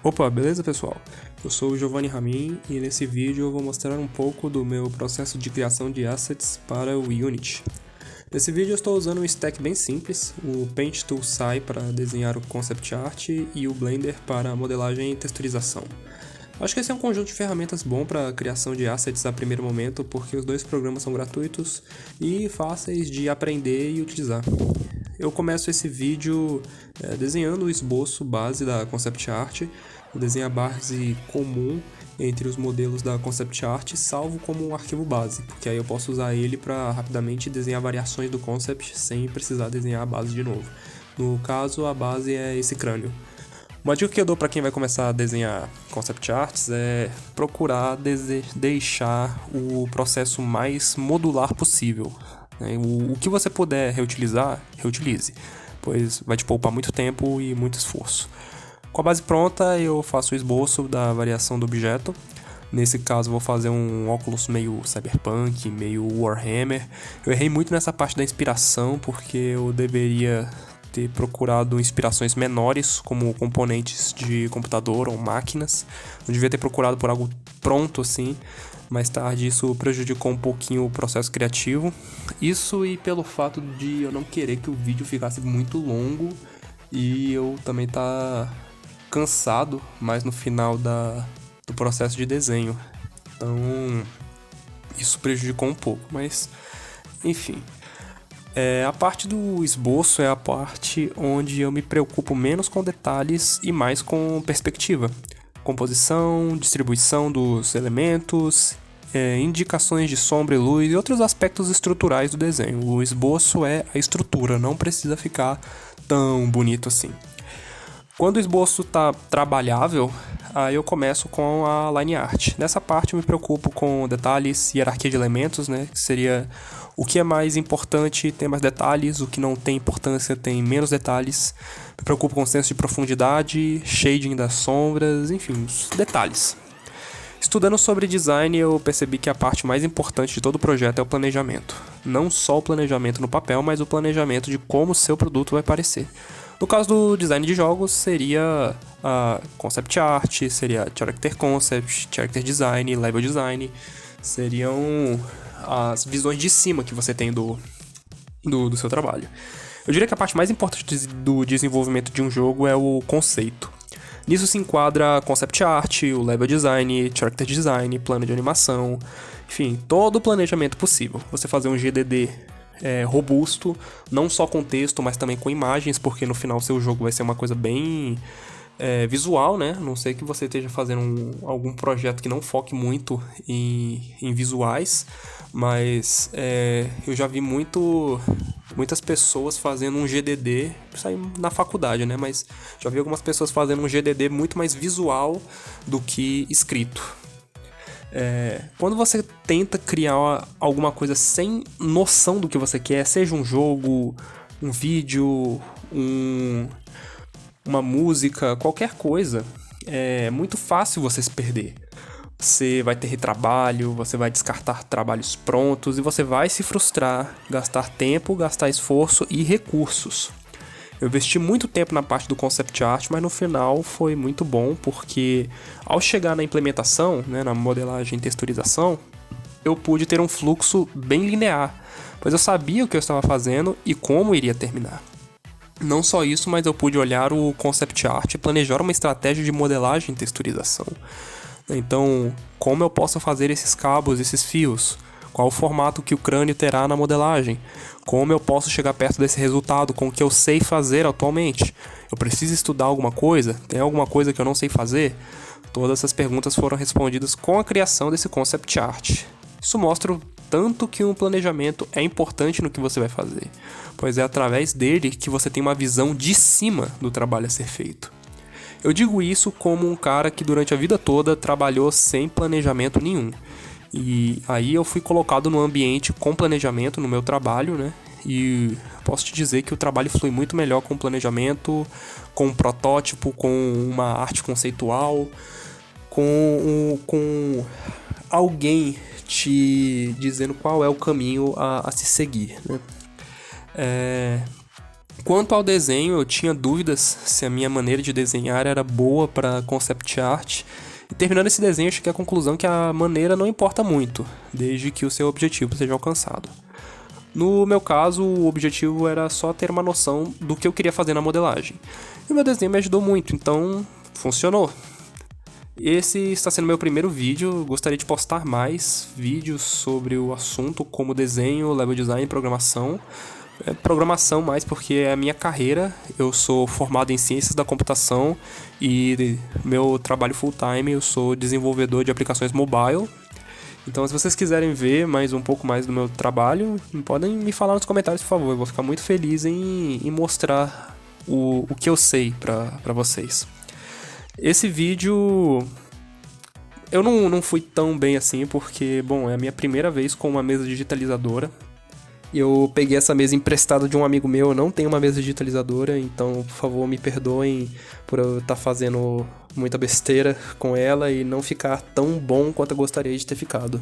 Opa, beleza pessoal? Eu sou o Giovanni Ramin e nesse vídeo eu vou mostrar um pouco do meu processo de criação de assets para o Unity. Nesse vídeo eu estou usando um stack bem simples, o Paint Tool SAI para desenhar o concept art e o Blender para modelagem e texturização. Acho que esse é um conjunto de ferramentas bom para a criação de assets a primeiro momento, porque os dois programas são gratuitos e fáceis de aprender e utilizar. Eu começo esse vídeo desenhando o esboço base da concept art, o desenho base comum entre os modelos da concept art, salvo como um arquivo base, porque aí eu posso usar ele para rapidamente desenhar variações do concept sem precisar desenhar a base de novo. No caso, a base é esse crânio. Uma dica que eu dou para quem vai começar a desenhar concept arts é procurar deixar o processo mais modular possível. O que você puder reutilizar, reutilize, pois vai te poupar muito tempo e muito esforço. Com a base pronta, eu faço o esboço da variação do objeto. Nesse caso, vou fazer um óculos meio cyberpunk, meio Warhammer. Eu errei muito nessa parte da inspiração, porque eu deveria ter procurado inspirações menores, como componentes de computador ou máquinas. Eu devia ter procurado por algo pronto, assim. Mais tarde, isso prejudicou um pouquinho o processo criativo. Isso e pelo fato de eu não querer que o vídeo ficasse muito longo e eu também tá cansado mais no final do processo de desenho. Então, isso prejudicou um pouco, mas enfim. A parte do esboço é a parte onde eu me preocupo menos com detalhes e mais com perspectiva. Composição, distribuição dos elementos, indicações de sombra e luz e outros aspectos estruturais do desenho. O esboço é a estrutura, não precisa ficar tão bonito assim. Quando o esboço está trabalhável, aí eu começo com a line art. Nessa parte eu me preocupo com detalhes, hierarquia de elementos, né? Que seria o que é mais importante tem mais detalhes, o que não tem importância tem menos detalhes. Me preocupo com o senso de profundidade, shading das sombras, enfim, os detalhes. Estudando sobre design, eu percebi que a parte mais importante de todo o projeto é o planejamento. Não só o planejamento no papel, mas o planejamento de como o seu produto vai parecer. No caso do design de jogos, seria a concept art, seria character concept, character design, level design. Seriam as visões de cima que você tem do seu trabalho. Eu diria que a parte mais importante do desenvolvimento de um jogo é o conceito. Nisso se enquadra concept art, o level design, character design, plano de animação, enfim, todo o planejamento possível. Você fazer um GDD robusto, não só com texto, mas também com imagens, porque no final seu jogo vai ser uma coisa bem visual, né? A não sei que você esteja fazendo algum projeto que não foque muito em visuais, mas eu já vi muitas pessoas fazendo um GDD, isso aí na faculdade, né? Mas já vi algumas pessoas fazendo um GDD muito mais visual do que escrito. Quando você tenta criar alguma coisa sem noção do que você quer, seja um jogo, um vídeo, uma música, qualquer coisa, é muito fácil você se perder. Você vai ter retrabalho, você vai descartar trabalhos prontos e você vai se frustrar, gastar tempo, gastar esforço e recursos. Eu investi muito tempo na parte do concept art, mas no final foi muito bom, porque ao chegar na implementação, né, na modelagem e texturização, eu pude ter um fluxo bem linear, pois eu sabia o que eu estava fazendo e como iria terminar. Não só isso, mas eu pude olhar o concept art e planejar uma estratégia de modelagem e texturização. Então, como eu posso fazer esses cabos, esses fios? Qual o formato que o crânio terá na modelagem? Como eu posso chegar perto desse resultado com o que eu sei fazer atualmente? Eu preciso estudar alguma coisa? Tem alguma coisa que eu não sei fazer? Todas essas perguntas foram respondidas com a criação desse concept art. Isso mostra o tanto que um planejamento é importante no que você vai fazer, pois é através dele que você tem uma visão de cima do trabalho a ser feito. Eu digo isso como um cara que durante a vida toda trabalhou sem planejamento nenhum. E aí eu fui colocado num ambiente com planejamento no meu trabalho, né? E posso te dizer que o trabalho flui muito melhor com planejamento, com um protótipo, com uma arte conceitual, com alguém te dizendo qual é o caminho a se seguir, né? Quanto ao desenho, eu tinha dúvidas se a minha maneira de desenhar era boa para concept art. E terminando esse desenho, eu cheguei à conclusão que a maneira não importa muito, desde que o seu objetivo seja alcançado. No meu caso, o objetivo era só ter uma noção do que eu queria fazer na modelagem. E o meu desenho me ajudou muito, então funcionou. Esse está sendo meu primeiro vídeo, gostaria de postar mais vídeos sobre o assunto, como desenho, level design e programação. Programação mais porque é a minha carreira, eu sou formado em ciências da computação e meu trabalho full time eu sou desenvolvedor de aplicações mobile. Então, se vocês quiserem ver um pouco mais do meu trabalho, podem me falar nos comentários, por favor. Eu vou ficar muito feliz em mostrar o que eu sei pra vocês. Esse vídeo eu não fui tão bem assim, porque, bom, é a minha primeira vez com uma mesa digitalizadora. Eu peguei essa mesa emprestada de um amigo meu, eu não tenho uma mesa digitalizadora, então, por favor, me perdoem por eu estar fazendo muita besteira com ela e não ficar tão bom quanto eu gostaria de ter ficado.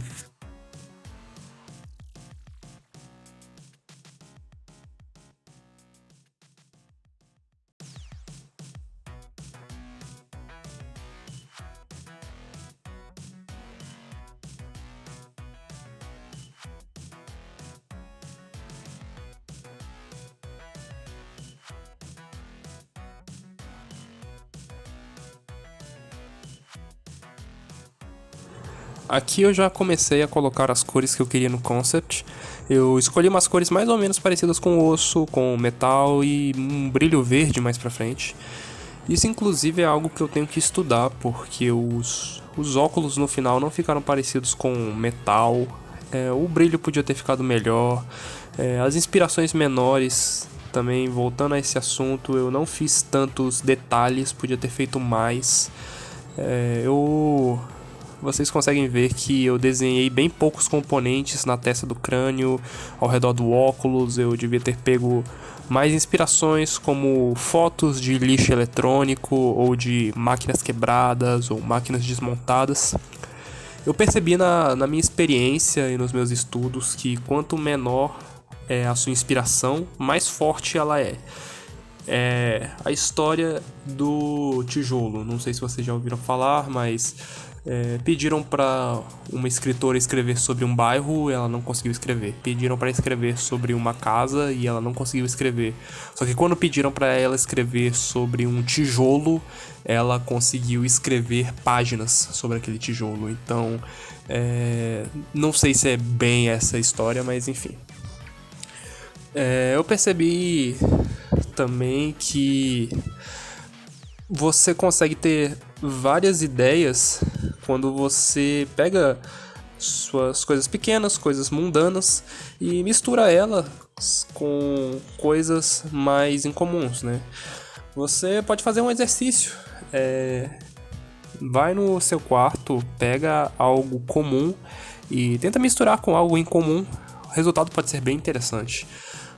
Aqui eu já comecei a colocar as cores que eu queria no concept. Eu escolhi umas cores mais ou menos parecidas com osso, com metal e um brilho verde mais pra frente. Isso inclusive é algo que eu tenho que estudar, porque os óculos no final não ficaram parecidos com metal. O brilho podia ter ficado melhor. As inspirações menores, também voltando a esse assunto, eu não fiz tantos detalhes, podia ter feito mais. Vocês conseguem ver que eu desenhei bem poucos componentes na testa do crânio, ao redor do óculos. Eu devia ter pego mais inspirações, como fotos de lixo eletrônico, ou de máquinas quebradas, ou máquinas desmontadas. Eu percebi na minha experiência e nos meus estudos que quanto menor é a sua inspiração, mais forte ela é. É a história do tijolo. Não sei se vocês já ouviram falar, mas pediram para uma escritora escrever sobre um bairro, ela não conseguiu escrever. Pediram para escrever sobre uma casa e ela não conseguiu escrever. Só que quando pediram para ela escrever sobre um tijolo, ela conseguiu escrever páginas sobre aquele tijolo. Então, não sei se é bem essa história, mas enfim. Eu percebi também que você consegue ter várias ideias quando você pega suas coisas pequenas, coisas mundanas e mistura elas com coisas mais incomuns, né? Você pode fazer um exercício. Vai no seu quarto, pega algo comum e tenta misturar com algo incomum. O resultado pode ser bem interessante.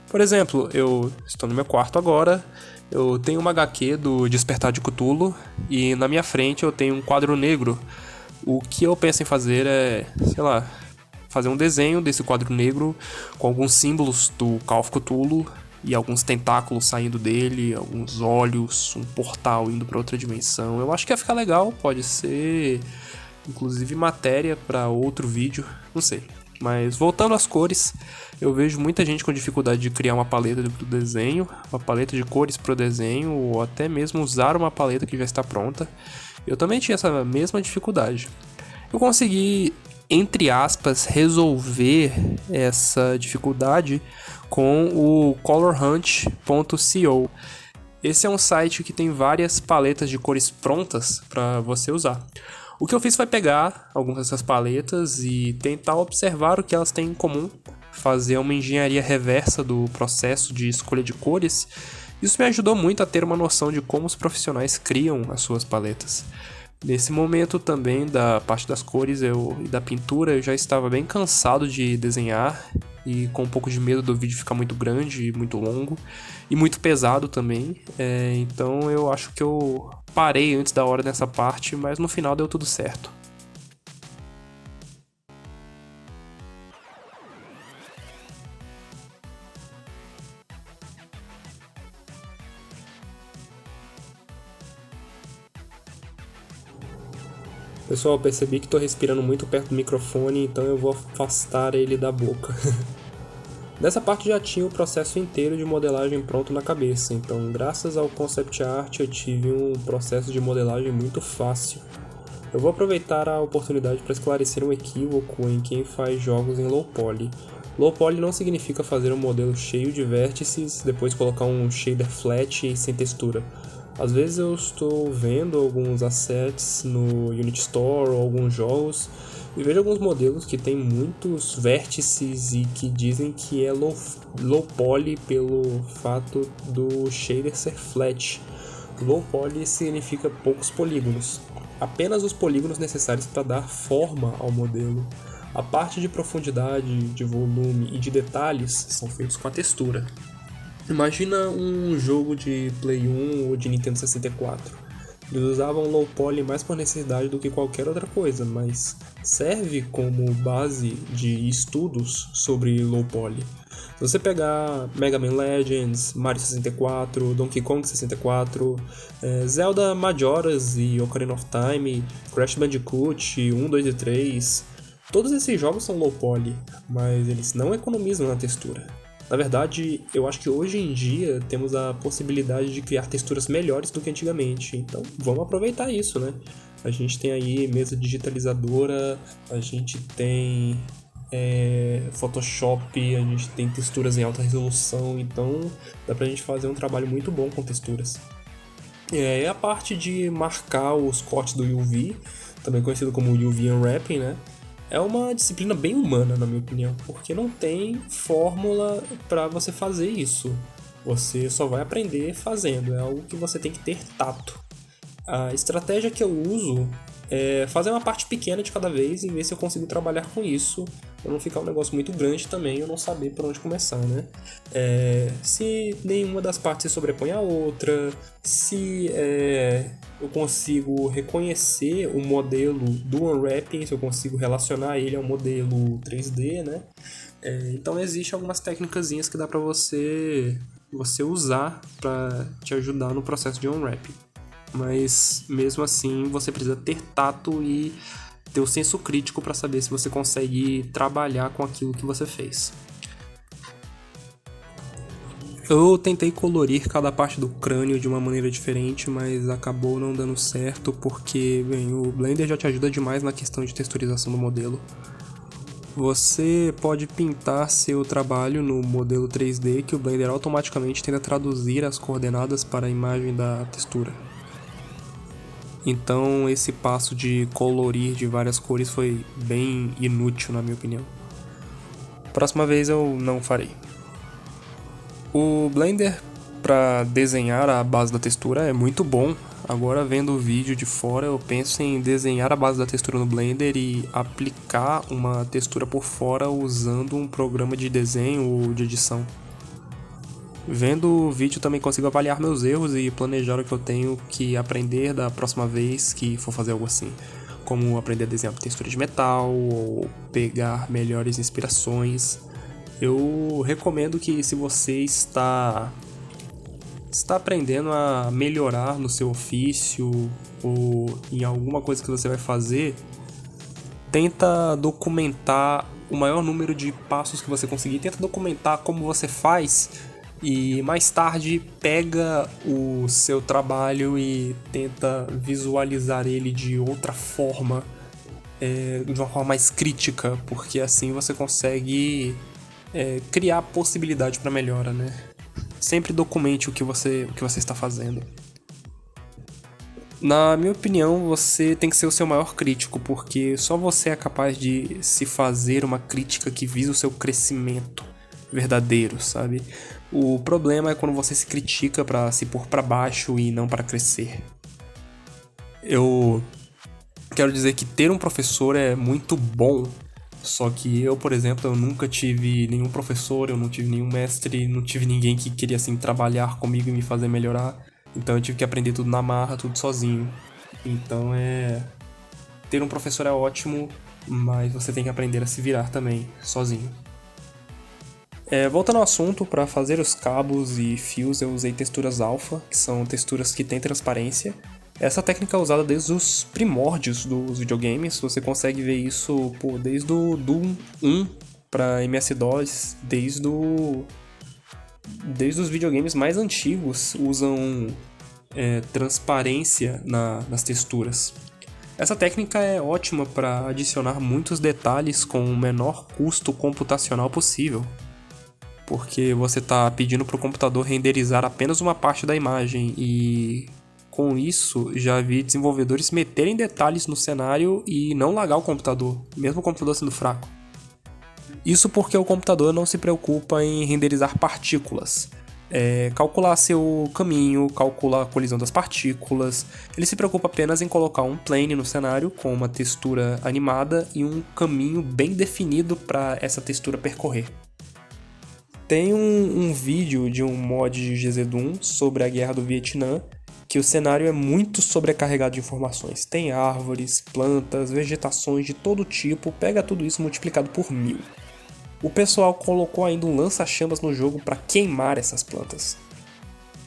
Por exemplo, eu estou no meu quarto agora, eu tenho uma HQ do Despertar de Cthulhu e na minha frente eu tenho um quadro negro. O que eu penso em fazer é, fazer um desenho desse quadro negro com alguns símbolos do Call of Cthulhu e alguns tentáculos saindo dele, alguns olhos, um portal indo para outra dimensão. Eu acho que ia ficar legal, pode ser inclusive matéria para outro vídeo, não sei. Mas voltando às cores, eu vejo muita gente com dificuldade de criar uma paleta do desenho, uma paleta de cores para o desenho, ou até mesmo usar uma paleta que já está pronta. Eu também tinha essa mesma dificuldade. Eu consegui, entre aspas, resolver essa dificuldade com o colorhunt.co. Esse é um site que tem várias paletas de cores prontas para você usar. O que eu fiz foi pegar algumas dessas paletas e tentar observar o que elas têm em comum, fazer uma engenharia reversa do processo de escolha de cores. Isso me ajudou muito a ter uma noção de como os profissionais criam as suas paletas. Nesse momento também da parte das cores e da pintura, eu já estava bem cansado de desenhar e com um pouco de medo do vídeo ficar muito grande e muito longo e muito pesado também. Então eu acho que eu parei antes da hora nessa parte, mas no final deu tudo certo. Pessoal, percebi que estou respirando muito perto do microfone, então eu vou afastar ele da boca. Nessa parte já tinha o processo inteiro de modelagem pronto na cabeça, então graças ao concept art eu tive um processo de modelagem muito fácil. Eu vou aproveitar a oportunidade para esclarecer um equívoco em quem faz jogos em low poly. Low poly não significa fazer um modelo cheio de vértices, depois colocar um shader flat e sem textura. Às vezes eu estou vendo alguns assets no Unity Store ou alguns jogos e vejo alguns modelos que tem muitos vértices e que dizem que é low poly pelo fato do shader ser flat. Low poly significa poucos polígonos, apenas os polígonos necessários para dar forma ao modelo. A parte de profundidade, de volume e de detalhes são feitos com a textura. Imagina um jogo de Play 1 ou de Nintendo 64. Eles usavam low poly mais por necessidade do que qualquer outra coisa, mas serve como base de estudos sobre low poly. Se você pegar Mega Man Legends, Mario 64, Donkey Kong 64, Zelda Majora's e Ocarina of Time, Crash Bandicoot 1, 2 e 3, todos esses jogos são low poly, mas eles não economizam na textura. Na verdade, eu acho que hoje em dia temos a possibilidade de criar texturas melhores do que antigamente, então vamos aproveitar isso, né? A gente tem aí mesa digitalizadora, a gente tem Photoshop, a gente tem texturas em alta resolução, então dá pra gente fazer um trabalho muito bom com texturas. E a parte de marcar os cortes do UV, também conhecido como UV Unwrapping, né? É uma disciplina bem humana, na minha opinião, porque não tem fórmula para você fazer isso. Você só vai aprender fazendo, é algo que você tem que ter tato. A estratégia que eu uso é fazer uma parte pequena de cada vez e ver se eu consigo trabalhar com isso, para não ficar um negócio muito grande também e eu não saber por onde começar, né? Se nenhuma das partes se sobrepõe à outra, se eu consigo reconhecer o modelo do Unwrapping, se eu consigo relacionar ele ao modelo 3D, né? Então existem algumas técnicazinhas que dá para você usar para te ajudar no processo de Unwrapping. Mas mesmo assim você precisa ter tato e ter o senso crítico para saber se você consegue trabalhar com aquilo que você fez. Eu tentei colorir cada parte do crânio de uma maneira diferente, mas acabou não dando certo porque, bem, o Blender já te ajuda demais na questão de texturização do modelo. Você pode pintar seu trabalho no modelo 3D que o Blender automaticamente tenta traduzir as coordenadas para a imagem da textura. Então esse passo de colorir de várias cores foi bem inútil, na minha opinião. Próxima vez eu não farei. O Blender para desenhar a base da textura é muito bom. Agora vendo o vídeo de fora eu penso em desenhar a base da textura no Blender e aplicar uma textura por fora usando um programa de desenho ou de edição. Vendo o vídeo também consigo avaliar meus erros e planejar o que eu tenho que aprender da próxima vez que for fazer algo assim, como aprender a desenhar textura de metal ou pegar melhores inspirações. Eu recomendo que se você está aprendendo a melhorar no seu ofício ou em alguma coisa que você vai fazer, tenta documentar o maior número de passos que você conseguir, tenta documentar como você faz e mais tarde pega o seu trabalho e tenta visualizar ele de outra forma, de uma forma mais crítica, porque assim você consegue criar possibilidade para melhora, né? Sempre documente o que você está fazendo. Na minha opinião, você tem que ser o seu maior crítico, porque só você é capaz de se fazer uma crítica que visa o seu crescimento verdadeiro, sabe? O problema é quando você se critica para se pôr para baixo e não para crescer. Eu quero dizer que ter um professor é muito bom, só que eu, por exemplo, eu nunca tive nenhum professor, eu não tive nenhum mestre, não tive ninguém que queria assim trabalhar comigo e me fazer melhorar. Então eu tive que aprender tudo na marra, tudo sozinho. Então ter um professor é ótimo, mas você tem que aprender a se virar também, sozinho. Voltando ao assunto, para fazer os cabos e fios eu usei texturas alpha, que são texturas que têm transparência, Essa técnica é usada desde os primórdios dos videogames, você consegue ver isso desde o Doom 1 para MS-DOS, desde os videogames mais antigos usam transparência nas texturas. Essa técnica é ótima para adicionar muitos detalhes com o menor custo computacional possível, porque você está pedindo para o computador renderizar apenas uma parte da imagem e com isso já vi desenvolvedores meterem detalhes no cenário e não lagar o computador, mesmo o computador sendo fraco. Isso porque o computador não se preocupa em renderizar partículas, calcular seu caminho, calcular a colisão das partículas. Ele se preocupa apenas em colocar um plane no cenário com uma textura animada e um caminho bem definido para essa textura percorrer. Tem um vídeo de um mod de GZ Doom sobre a Guerra do Vietnã, que o cenário é muito sobrecarregado de informações. Tem árvores, plantas, vegetações de todo tipo, pega tudo isso multiplicado por 1000. O pessoal colocou ainda um lança-chamas no jogo para queimar essas plantas.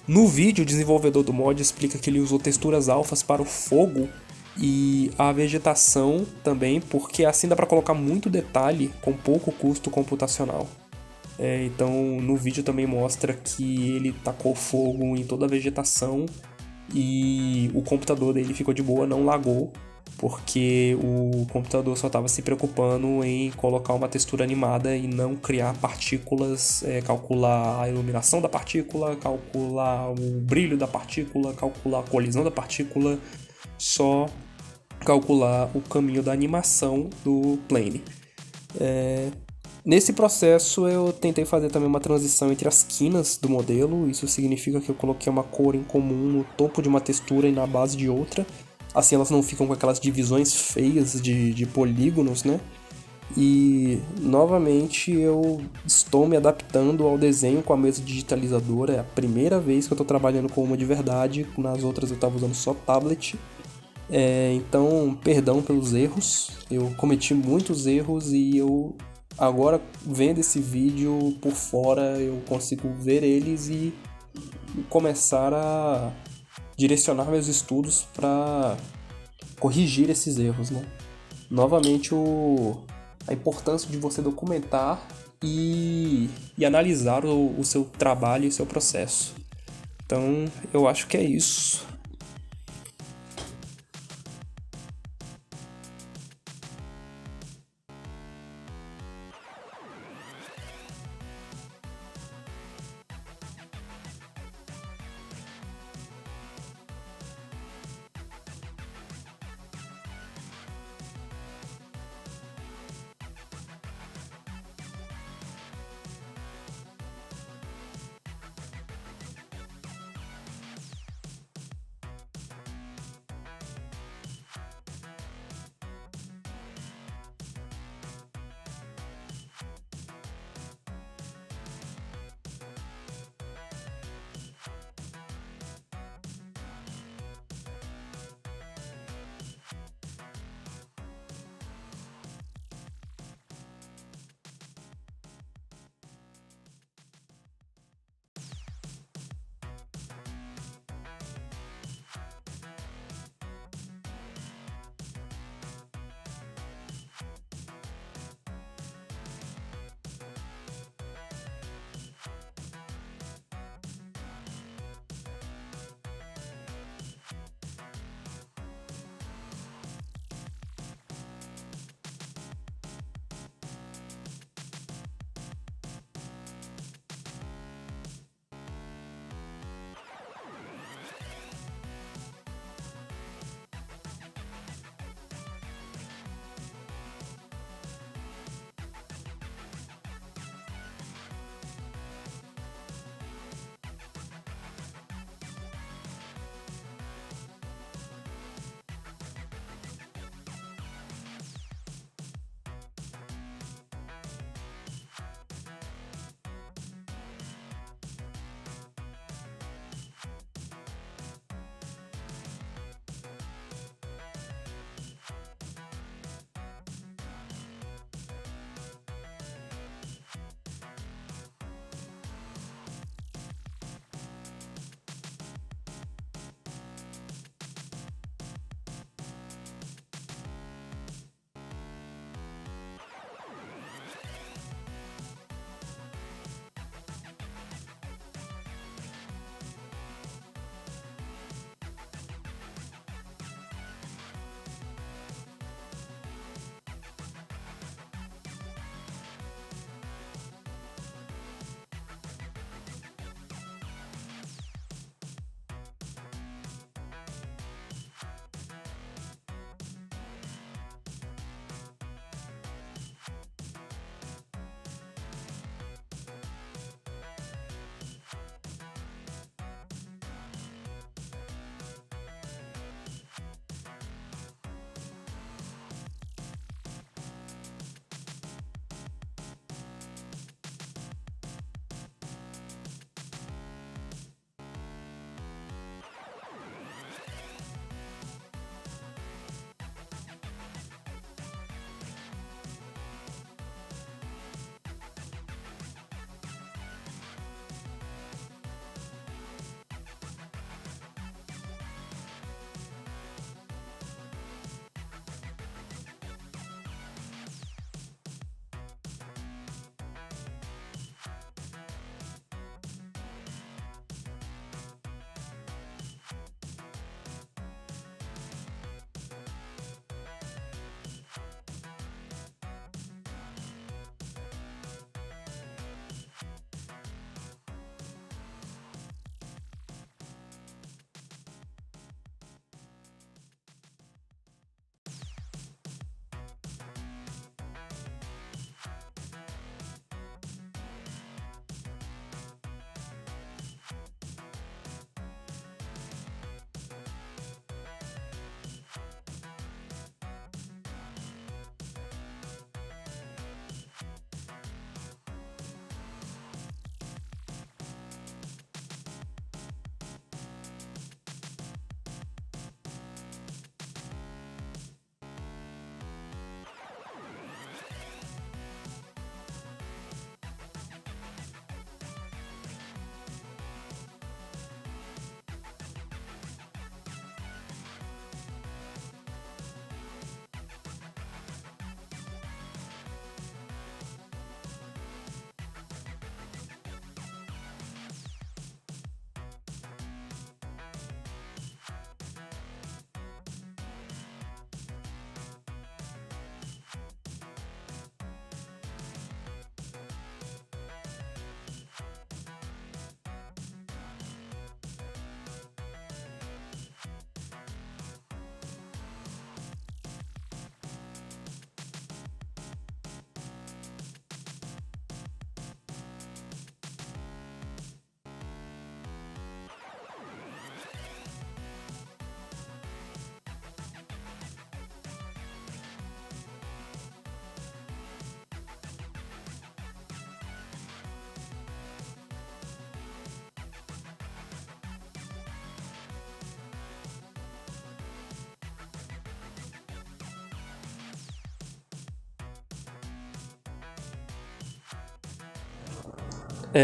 No vídeo, o desenvolvedor do mod explica que ele usou texturas alfas para o fogo e a vegetação também, porque assim dá para colocar muito detalhe com pouco custo computacional. Então no vídeo também mostra que ele tacou fogo em toda a vegetação e o computador dele ficou de boa, não lagou, porque o computador só estava se preocupando em colocar uma textura animada e não criar partículas, calcular a iluminação da partícula, calcular o brilho da partícula, calcular a colisão da partícula, só calcular o caminho da animação do plane. Nesse processo eu tentei fazer também uma transição entre as quinas do modelo, isso significa que eu coloquei uma cor em comum no topo de uma textura e na base de outra, assim elas não ficam com aquelas divisões feias de polígonos, né? E novamente eu estou me adaptando ao desenho com a mesa digitalizadora, é a primeira vez que eu estou trabalhando com uma de verdade, nas outras eu estava usando só tablet. Então, perdão pelos erros, eu cometi muitos erros e eu agora vendo esse vídeo por fora eu consigo ver eles e começar a direcionar meus estudos para corrigir esses erros, né? Novamente a importância de você documentar e analisar o seu trabalho e seu processo. Então eu acho que é isso.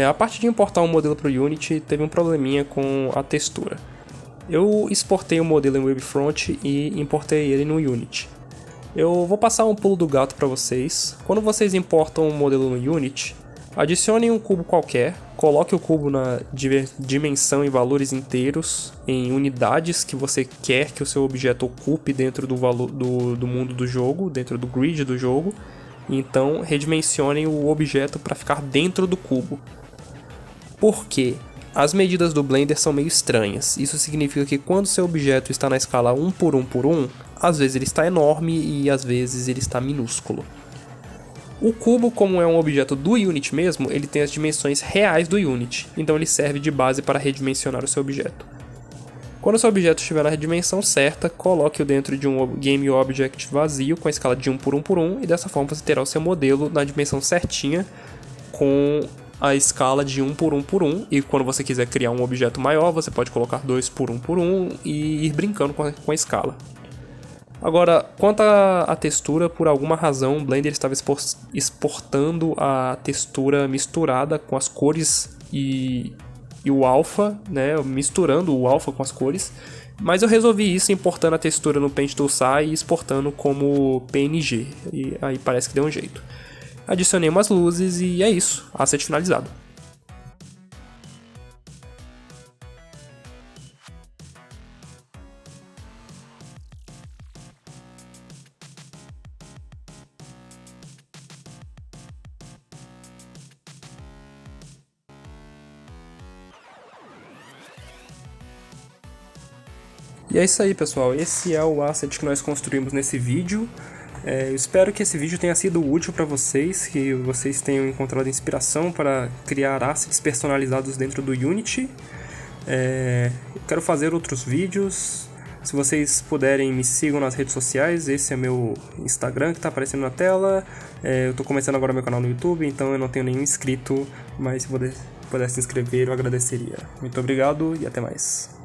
A parte de importar um modelo para o Unity teve um probleminha com a textura. Eu exportei o modelo em Wavefront e importei ele no Unity. Eu vou passar um pulo do gato para vocês. Quando vocês importam um modelo no Unity, adicione um cubo qualquer, coloque o cubo na dimensão em valores inteiros, em unidades que você quer que o seu objeto ocupe dentro do mundo do jogo, dentro do grid do jogo. Então redimensione o objeto para ficar dentro do cubo. Por quê? As medidas do Blender são meio estranhas. Isso significa que quando seu objeto está na escala 1 por 1 por 1, às vezes ele está enorme e às vezes ele está minúsculo. O cubo, como é um objeto do Unity mesmo, ele tem as dimensões reais do Unity, então ele serve de base para redimensionar o seu objeto. Quando o seu objeto estiver na dimensão certa, coloque-o dentro de um Game Object vazio com a escala de 1 por 1 por 1 e dessa forma você terá o seu modelo na dimensão certinha com a escala de 1 por 1 por 1, e quando você quiser criar um objeto maior, você pode colocar 2 por 1 por 1 e ir brincando com a escala. Agora, quanto à textura, por alguma razão o Blender estava exportando a textura misturada com as cores e o alpha, né, misturando o alpha com as cores, mas eu resolvi isso importando a textura no Paint Toolsar e exportando como PNG, e aí parece que deu um jeito. Adicionei umas luzes e é isso, asset finalizado. E é isso aí, pessoal, esse é o asset que nós construímos nesse vídeo. Eu espero que esse vídeo tenha sido útil para vocês, que vocês tenham encontrado inspiração para criar assets personalizados dentro do Unity. Quero fazer outros vídeos. Se vocês puderem, me sigam nas redes sociais. Esse é meu Instagram que está aparecendo na tela. Eu estou começando agora meu canal no YouTube, então eu não tenho nenhum inscrito, mas se pudesse se inscrever eu agradeceria. Muito obrigado e até mais.